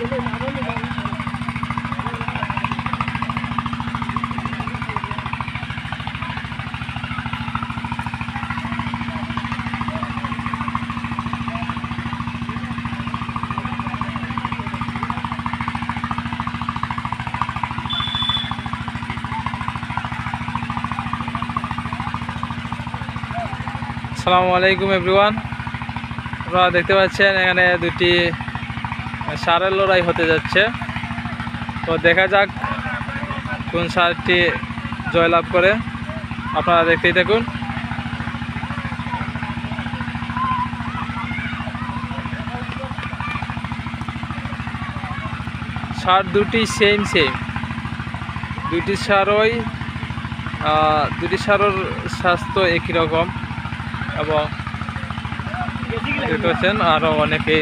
আসসালামু আলাইকুম এভরিওয়ান। আপনারা দেখতে পাচ্ছেন এখানে দুটি ষাঁড়ের লড়াই হতে যাচ্ছে। তো দেখা যাক কোন ষাঁড়টি জয়লাভ করে। আপনারা দেখতেই থাকুন। ষাঁড় দুটি সেম দুটি ষাঁড়ের স্বাস্থ্য একই রকম এবং দেখতে পাচ্ছেন আরও অনেকে